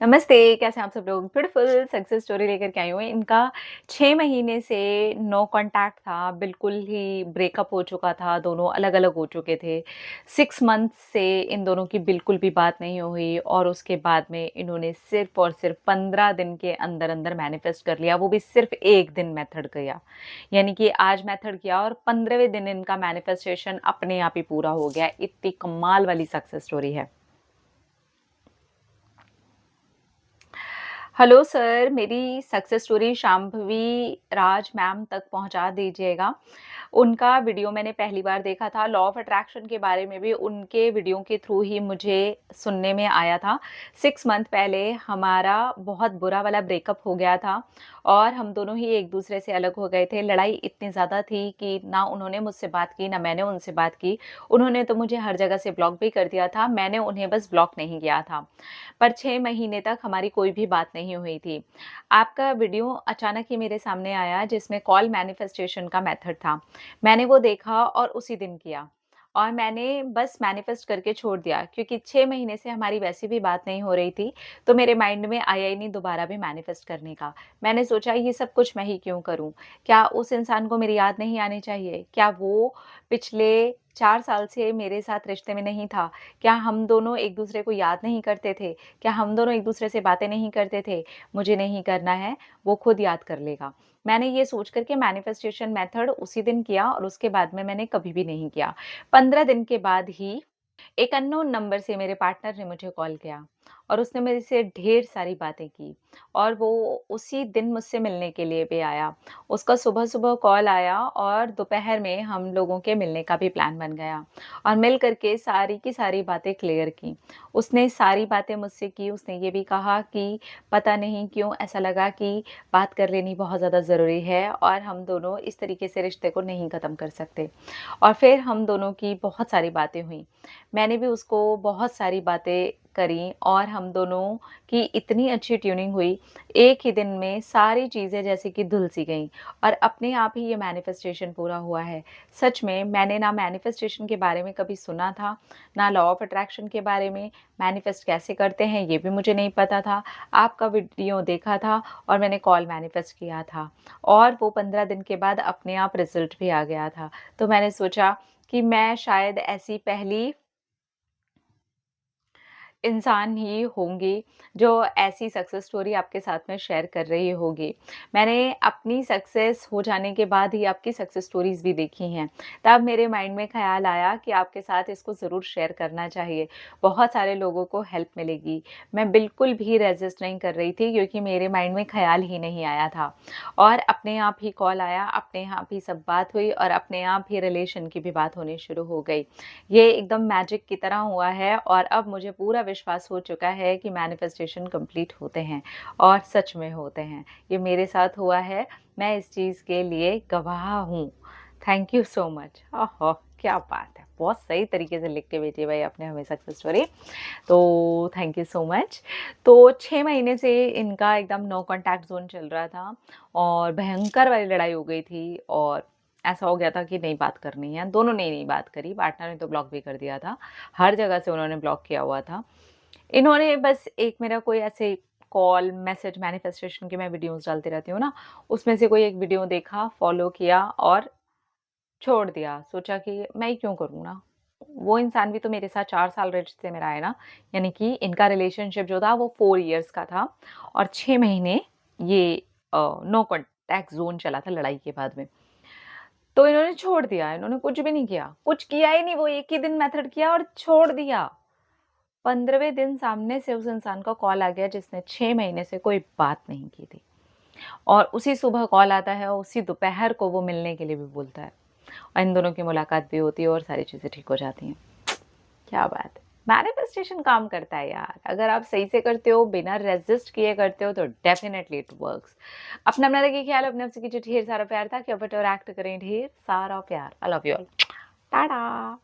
नमस्ते, कैसे हैं आप सब लोग? ब्यूटीफुल सक्सेस स्टोरी लेकर के आई हूँ। इनका 6 महीने से नो कॉन्टैक्ट था, बिल्कुल ही ब्रेकअप हो चुका था, दोनों अलग-अलग हो चुके थे। 6 मंथ्स से इन दोनों की बिल्कुल भी बात नहीं हुई और उसके बाद में इन्होंने सिर्फ़ और सिर्फ़ 15 दिन के अंदर-अंदर मैनिफेस्ट कर लिया, वो भी सिर्फ़ 1 दिन मेथड किया। यानी कि आज मेथड किया और 15वें दिन इनका मैनिफेस्टेशन अपने आप ही पूरा हो गया। इतनी कमाल वाली सक्सेस स्टोरी है। हेलो सर, मेरी सक्सेस स्टोरी शांभवी राज मैम तक पहुँचा दीजिएगा। उनका वीडियो मैंने पहली बार देखा था, लॉ ऑफ अट्रैक्शन के बारे में भी उनके वीडियो के थ्रू ही मुझे सुनने में आया था। 6 मंथ पहले हमारा बहुत बुरा वाला ब्रेकअप हो गया था और हम दोनों ही एक-दूसरे से अलग हो गए थे। लड़ाई इतनी ज़्यादा थी कि ना उन्होंने मुझसे बात की, ना मैंने उनसे बात की। उन्होंने तो मुझे हर जगह से ब्लॉक भी कर दिया था, मैंने उन्हें बस ब्लॉक नहीं किया था। पर 6 महीने तक हमारी कोई भी बात नहीं हुई थी। आपका वीडियो अचानक ही मेरे सामने आया जिसमें कॉल मैनिफेस्टेशन का मेथड था। मैंने वो देखा और उसी दिन किया और मैंने बस मैनिफेस्ट करके छोड़ दिया क्योंकि 6 महीने से हमारी वैसे भी बात नहीं हो रही थी, तो मेरे माइंड में आया ही नहीं दोबारा भी मैनिफेस्ट करने का। मैंने सोचा ये सब कुछ मैं ही क्यों करूँ? क्या उस इंसान को मेरी याद नहीं आनी चाहिए? क्या वो पिछले 4 साल से मेरे साथ रिश्ते में नहीं था? क्या हम दोनों एक-दूसरे को याद नहीं करते थे? क्या हम दोनों एक-दूसरे से बातें नहीं करते थे? मुझे नहीं करना है, वो खुद याद कर लेगा। मैंने ये सोच कर के मैनिफेस्टेशन मेथड उसी दिन किया और उसके बाद में मैंने कभी भी नहीं किया। 15 दिन के बाद ही एक अननोन नंबर से मेरे पार्टनर ने मुझे कॉल किया और उसने मेरे से ढेर सारी बातें की और वो उसी दिन मुझसे मिलने के लिए भी आया। उसका सुबह-सुबह कॉल आया और दोपहर में हम लोगों के मिलने का भी प्लान बन गया और मिल कर के सारी की सारी बातें क्लियर की। उसने सारी बातें मुझसे की, उसने ये भी कहा कि पता नहीं क्यों ऐसा लगा कि बात कर लेनी बहुत ज़्यादा ज़रूरी है और हम दोनों इस तरीके से रिश्ते को नहीं ख़त्म कर सकते। और फिर हम दोनों की बहुत सारी बातें हुई। मैंने भी उसको बहुत सारी बातें करी और हम दोनों की इतनी अच्छी ट्यूनिंग हुई, एक ही दिन में सारी चीज़ें जैसे कि धुल-सी गईं और अपने आप ही ये मैनिफेस्टेशन पूरा हुआ है। सच में मैंने ना मैनिफेस्टेशन के बारे में कभी सुना था, ना लॉ ऑफ अट्रैक्शन के बारे में, मैनिफेस्ट कैसे करते हैं ये भी मुझे नहीं पता था। आपका वीडियो देखा था और मैंने कॉल मैनिफेस्ट किया था और वो 15 दिन के बाद अपने आप रिज़ल्ट भी आ गया था। तो मैंने सोचा कि मैं शायद ऐसी पहली इंसान ही होंगी, जो ऐसी सक्सेस स्टोरी आपके साथ में शेयर कर रही होगी। मैंने अपनी सक्सेस हो जाने के बाद ही आपकी सक्सेस स्टोरीज़ भी देखी हैं। तब मेरे माइंड में ख़्याल आया कि आपके साथ इसको ज़रूर शेयर करना चाहिए। बहुत सारे लोगों को हेल्प मिलेगी। मैं बिल्कुल भी रेज़िस्ट नहीं कर रही थी क्योंकि मेरे माइंड में ख़्याल ही नहीं आया था। और अपने आप ही कॉल आया, अपने आप ही सब बात हुई और अपने आप ही रिलेशन की भी बात होनी शुरू हो गई। ये एकदम मैजिक की तरह हुआ है और अब मुझे पूरा विश्वास हो चुका है कि मैनिफेस्टेशन कंप्लीट होते हैं और सच में होते हैं। ये मेरे साथ हुआ है, मैं इस चीज़ के लिए गवाह हूँ। Thank you so much. ओहो! क्या बात है। बहुत सही तरीके से लिख के भेजी भाई आपने हमें सक्सेस स्टोरी। तो थैंक यू सो मच। तो 6 महीने से इनका एकदम नो कॉन्टैक्ट ज़ोन चल रहा था और भयंकर वाली लड़ाई हो गई थी और ऐसा हो गया था कि नहीं बात करनी है। दोनों ने नहीं बात करी, पार्टनर ने तो ब्लॉक भी कर दिया था। हर जगह से उन्होंने ब्लॉक किया हुआ था। इन्होंने बस एक मेरा कोई ऐसे कॉल, मैसेज, मैनिफेस्टेशन की मैं वीडियोज़ डालती रहती हूँ ना, उसमें से कोई एक वीडियो देखा, फ़ॉलो किया और छोड़ दिया। सोचा कि मैं ही क्यों करूँ ना? वो इंसान भी तो मेरे साथ 4 साल रिश्ते में रहा है ना, यानी कि इनका रिलेशनशिप जो था वो 4 इयर्स का था और 6 महीने ये नो कॉन्टैक्ट ज़ोन चला था लड़ाई के बाद में। तो इन्होंने छोड़ दिया, इन्होंने कुछ भी नहीं किया, कुछ किया ही नहीं, वो एक ही दिन मेथड किया और छोड़ दिया। 15वें दिन सामने से उस इंसान का कॉल आ गया जिसने 6 महीने से कोई बात नहीं की थी और उसी सुबह कॉल आता है और उसी दोपहर को वो मिलने के लिए भी बोलता है और इन दोनों की मुलाकात भी होती है और सारी चीज़ें ठीक हो जाती हैं। क्या बात है! मैनिफेस्टेशन काम करता है यार, अगर आप सही से करते हो, बिना रेज़िस्ट किए करते हो तो डेफ़िनेटली इट वर्क्स। अपना रखिए ख़्याल, अपने आप से कीजिए ढेर सारा प्यार, ताकि आप और एक्ट करें ढेर सारा प्यार। I love you all. Tata.